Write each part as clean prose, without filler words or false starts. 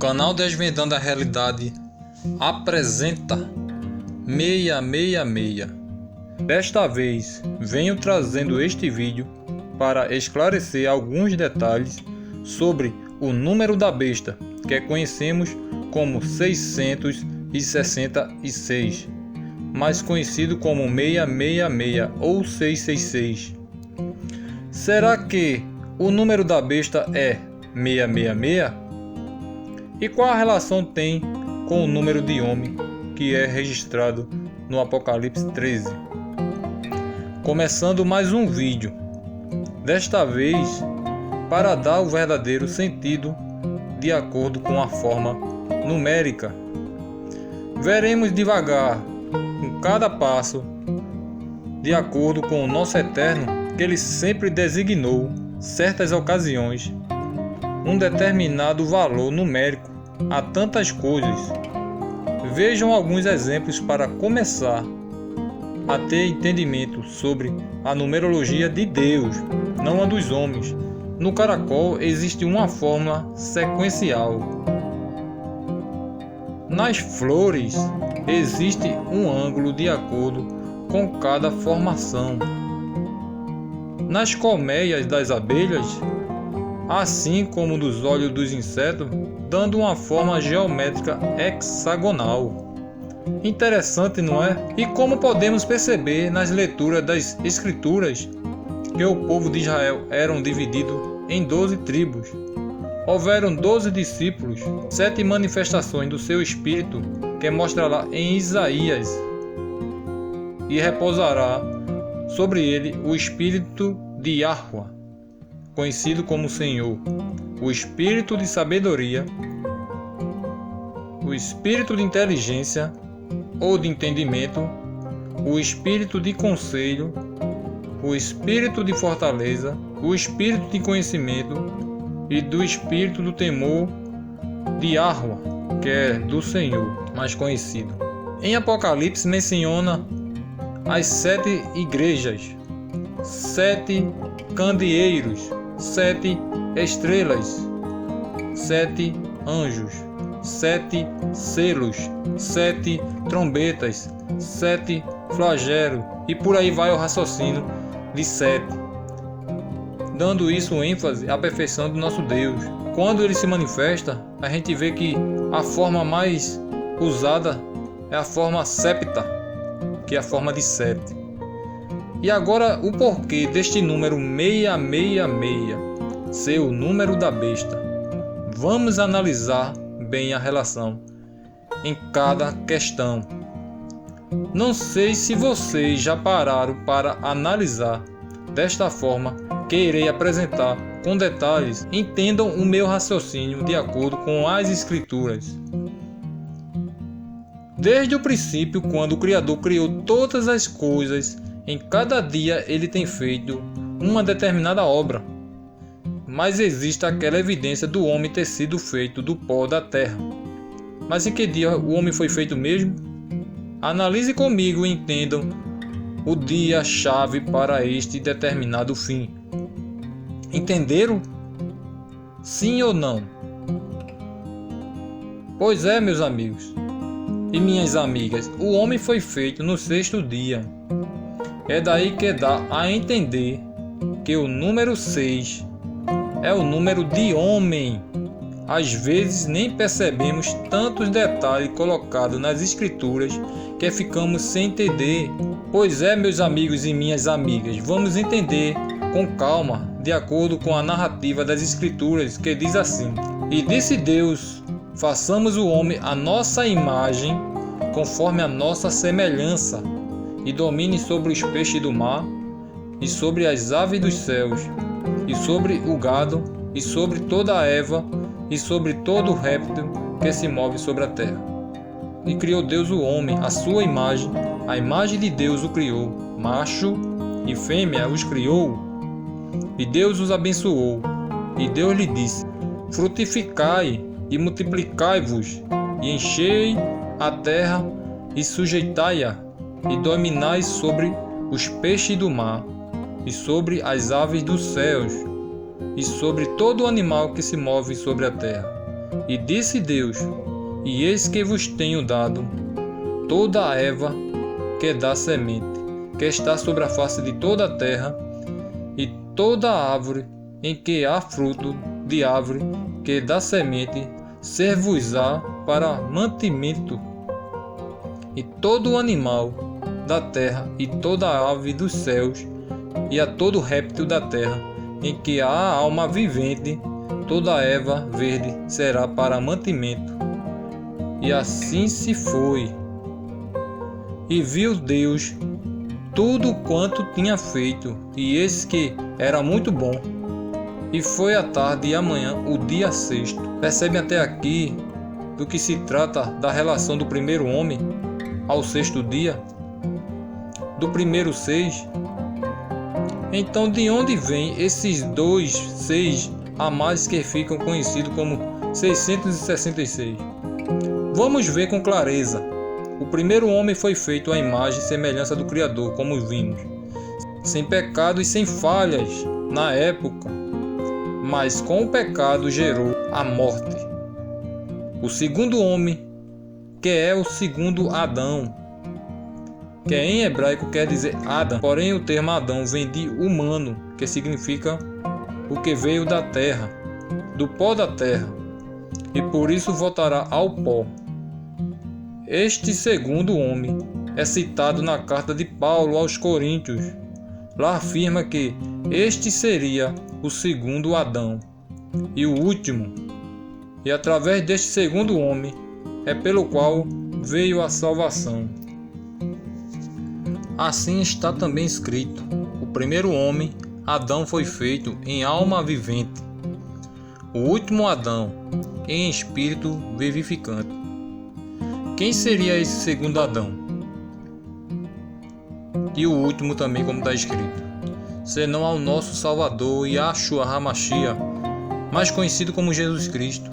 canal Desvendando a Realidade apresenta 666. Desta vez venho trazendo este vídeo para esclarecer alguns detalhes sobre o número da besta, que conhecemos como 666, mais conhecido como 666 ou 666. Será que o número da besta é 666? E qual a relação tem com o número de homem que é registrado no Apocalipse 13? Começando mais um vídeo, desta vez para dar o verdadeiro sentido de acordo com a forma numérica. Veremos devagar, com cada passo, de acordo com o nosso Eterno, que Ele sempre designou certas ocasiões um determinado valor numérico a tantas coisas. Vejam alguns exemplos para começar a ter entendimento sobre a numerologia de Deus, não a dos homens. No caracol existe uma fórmula sequencial. Nas flores existe um ângulo de acordo com cada formação. Nas colmeias das abelhas, assim como dos olhos dos insetos, dando uma forma geométrica hexagonal. Interessante, não é? E como podemos perceber nas leituras das Escrituras, que o povo de Israel eram dividido em 12 tribos. Houveram 12 discípulos, 7 manifestações do seu Espírito, que mostra lá em Isaías, e repousará sobre ele o Espírito de Yahweh, conhecido como Senhor, o Espírito de sabedoria, o Espírito de inteligência ou de entendimento, o Espírito de conselho, o Espírito de fortaleza, o Espírito de conhecimento e do Espírito do temor de Yahweh, que é do Senhor, mais conhecido. Em Apocalipse menciona as 7 igrejas, 7 candeeiros, 7 estrelas, 7 anjos, 7 selos, 7 trombetas, 7 flagelos, e por aí vai o raciocínio de 7, dando isso ênfase à perfeição do nosso Deus. Quando ele se manifesta, a gente vê que a forma mais usada é a forma septa, que é a forma de 7. E agora o porquê deste número 666 ser o número da besta. Vamos analisar bem a relação em cada questão. Não sei se vocês já pararam para analisar desta forma que irei apresentar com detalhes. Entendam o meu raciocínio de acordo com as Escrituras. Desde o princípio, quando o Criador criou todas as coisas, em cada dia ele tem feito uma determinada obra. Mas existe aquela evidência do homem ter sido feito do pó da terra. Mas em que dia o homem foi feito mesmo? Analise comigo e entendam o dia-chave para este determinado fim. Entenderam? Sim ou não? Pois é, meus amigos e minhas amigas, o homem foi feito no 6º dia. É daí que dá a entender que o número 6 é o número de homem. Às vezes nem percebemos tantos detalhes colocados nas Escrituras que ficamos sem entender. Pois é, meus amigos e minhas amigas, vamos entender com calma, de acordo com a narrativa das Escrituras, que diz assim: E disse Deus, façamos o homem à nossa imagem, conforme a nossa semelhança, e domine sobre os peixes do mar, e sobre as aves dos céus, e sobre o gado, e sobre toda a erva, e sobre todo o réptil que se move sobre a terra. E criou Deus o homem, à sua imagem, a imagem de Deus o criou, macho e fêmea os criou. E Deus os abençoou, e Deus lhe disse: frutificai e multiplicai-vos, e enchei a terra e sujeitai-a, e dominai sobre os peixes do mar, e sobre as aves dos céus, e sobre todo o animal que se move sobre a terra. E disse Deus: E eis que vos tenho dado toda a erva que dá semente, que está sobre a face de toda a terra, e toda árvore em que há fruto de árvore que dá semente, ser-vos-á para mantimento, e todo animal da terra, e toda ave dos céus, e a todo réptil da terra, em que há alma vivente, toda erva verde será para mantimento. E assim se foi. E viu Deus tudo quanto tinha feito, e eis que era muito bom. E foi a tarde e a manhã o dia sexto. Percebem até aqui do que se trata da relação do primeiro homem ao sexto dia? Do primeiro 6? Então, de onde vêm esses 2 6 a mais que ficam conhecidos como 666? Vamos ver com clareza. O primeiro homem foi feito à imagem e semelhança do Criador, como vimos, sem pecado e sem falhas na época, mas com o pecado gerou a morte. O segundo homem, que é o segundo Adão, que em hebraico quer dizer Adam, porém o termo Adão vem de humano, que significa o que veio da terra, do pó da terra, e por isso voltará ao pó. Este segundo homem é citado na carta de Paulo aos Coríntios. Lá afirma que este seria o segundo Adão e o último, e através deste segundo homem é pelo qual veio a salvação. Assim está também escrito: o primeiro homem, Adão, foi feito em alma vivente, o último Adão em espírito vivificante. Quem seria esse segundo Adão? E o último também, como está escrito, senão ao nosso Salvador Yahshua HaMashiach, mais conhecido como Jesus Cristo,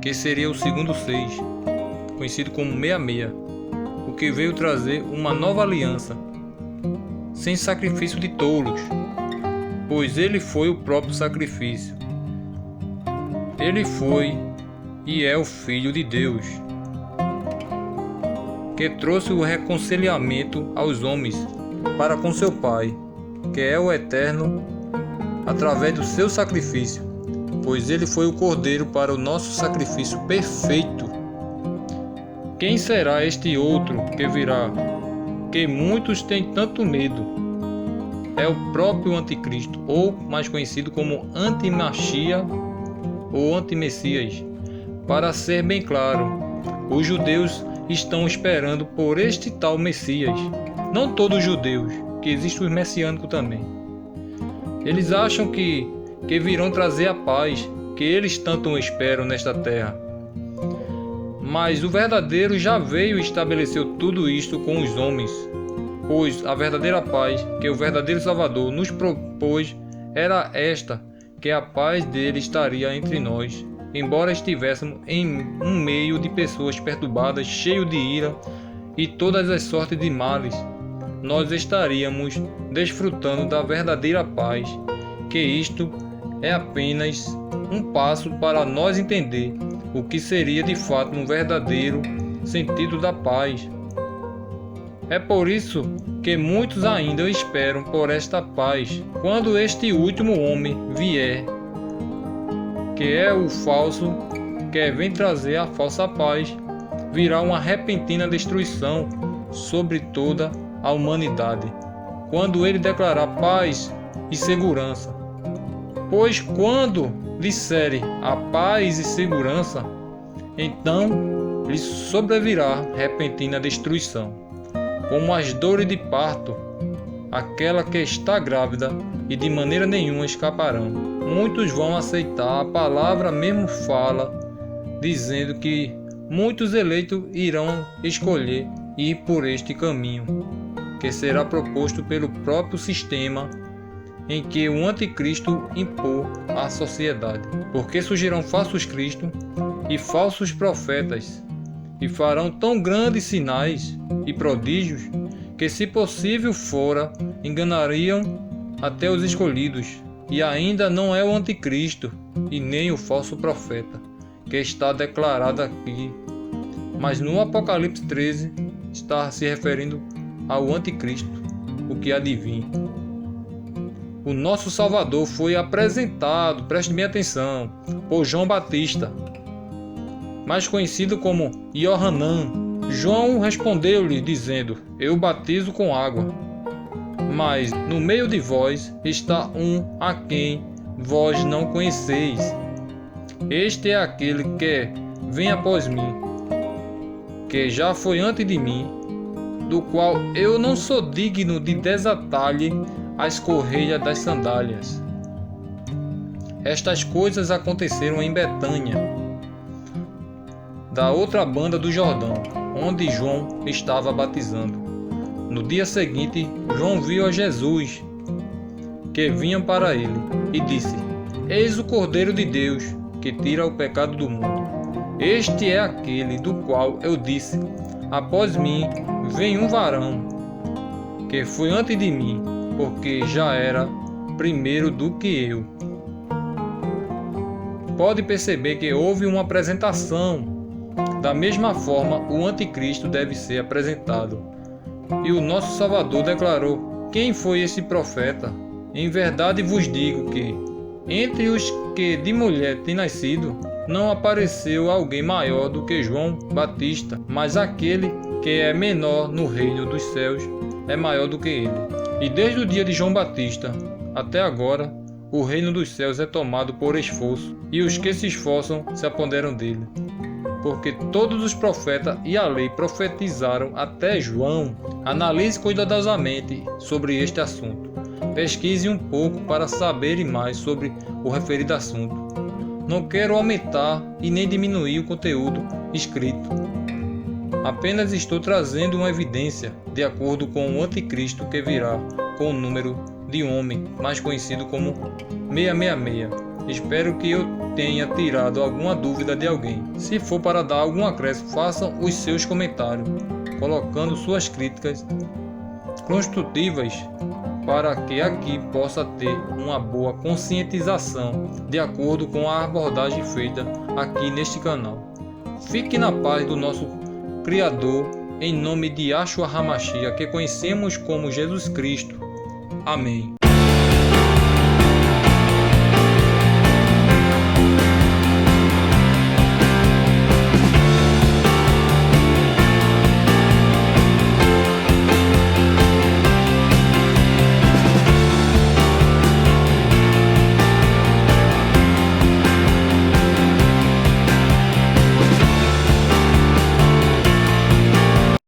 que seria o segundo 6, conhecido como 66, o que veio trazer uma nova aliança, sem sacrifício de tolos, pois ele foi o próprio sacrifício. Ele foi e é o Filho de Deus, que trouxe o reconciliamento aos homens para com seu Pai, que é o Eterno, através do seu sacrifício, pois ele foi o Cordeiro para o nosso sacrifício perfeito. Quem será este outro que virá, que muitos têm tanto medo? É o próprio Anticristo, ou mais conhecido como Antimachia ou Antimessias. Para ser bem claro, os judeus estão esperando por este tal Messias. Não todos os judeus, que existe os messiânicos também. Eles acham que virão trazer a paz que eles tanto esperam nesta terra. Mas o verdadeiro já veio e estabeleceu tudo isto com os homens, pois a verdadeira paz que o verdadeiro Salvador nos propôs era esta, que a paz dele estaria entre nós. Embora estivéssemos em um meio de pessoas perturbadas, cheio de ira e todas as sortes de males, nós estaríamos desfrutando da verdadeira paz, que isto é apenas um passo para nós entender o que seria de fato um verdadeiro sentido da paz. É por isso que muitos ainda esperam por esta paz. Quando este último homem vier, que é o falso, que vem trazer a falsa paz, virá uma repentina destruição sobre toda a humanidade, quando ele declarar paz e segurança. Pois quando disserem a paz e segurança, então lhe sobrevirá repentina destruição, como as dores de parto, aquela que está grávida, e de maneira nenhuma escaparão. Muitos vão aceitar a palavra, mesmo fala, dizendo que muitos eleitos irão escolher ir por este caminho, que será proposto pelo próprio sistema em que o anticristo impor à sociedade. Porque surgirão falsos cristos e falsos profetas, e farão tão grandes sinais e prodígios, que se possível fora, enganariam até os escolhidos. E ainda não é o anticristo e nem o falso profeta. que está declarada aqui, mas no Apocalipse 13 está se referindo ao Anticristo, o que há de vir. O nosso Salvador foi apresentado, preste bem atenção, por João Batista, mais conhecido como Yohanan. João respondeu-lhe dizendo: eu batizo com água, mas no meio de vós está um a quem vós não conheceis. Este é aquele que vem após mim, que já foi antes de mim, do qual eu não sou digno de desatar-lhe as correias das sandálias. Estas coisas aconteceram em Betânia, da outra banda do Jordão, onde João estava batizando. No dia seguinte, João viu a Jesus, que vinha para ele, e disse: eis o Cordeiro de Deus, que tira o pecado do mundo. Este é aquele do qual eu disse: após mim vem um varão, que foi antes de mim, porque já era primeiro do que eu. Pode perceber que houve uma apresentação. Da mesma forma, o Anticristo deve ser apresentado. E o nosso Salvador declarou: quem foi esse profeta? Em verdade vos digo que, entre os que de mulher têm nascido, não apareceu alguém maior do que João Batista, mas aquele que é menor no reino dos céus é maior do que ele. E desde o dia de João Batista até agora, o reino dos céus é tomado por esforço, e os que se esforçam se apoderam dele. Porque todos os profetas e a lei profetizaram até João. Analise cuidadosamente sobre este assunto. Pesquise um pouco para saber mais sobre o referido assunto. Não quero aumentar e nem diminuir o conteúdo escrito. Apenas estou trazendo uma evidência de acordo com o Anticristo que virá com o número de homem, mais conhecido como 666. Espero que eu tenha tirado alguma dúvida de alguém. Se for para dar algum acréscimo, façam os seus comentários, colocando suas críticas construtivas para que aqui possa ter uma boa conscientização de acordo com a abordagem feita aqui neste canal. Fique na paz do nosso Criador, em nome de Yahshua HaMashiach, que conhecemos como Jesus Cristo. Amém.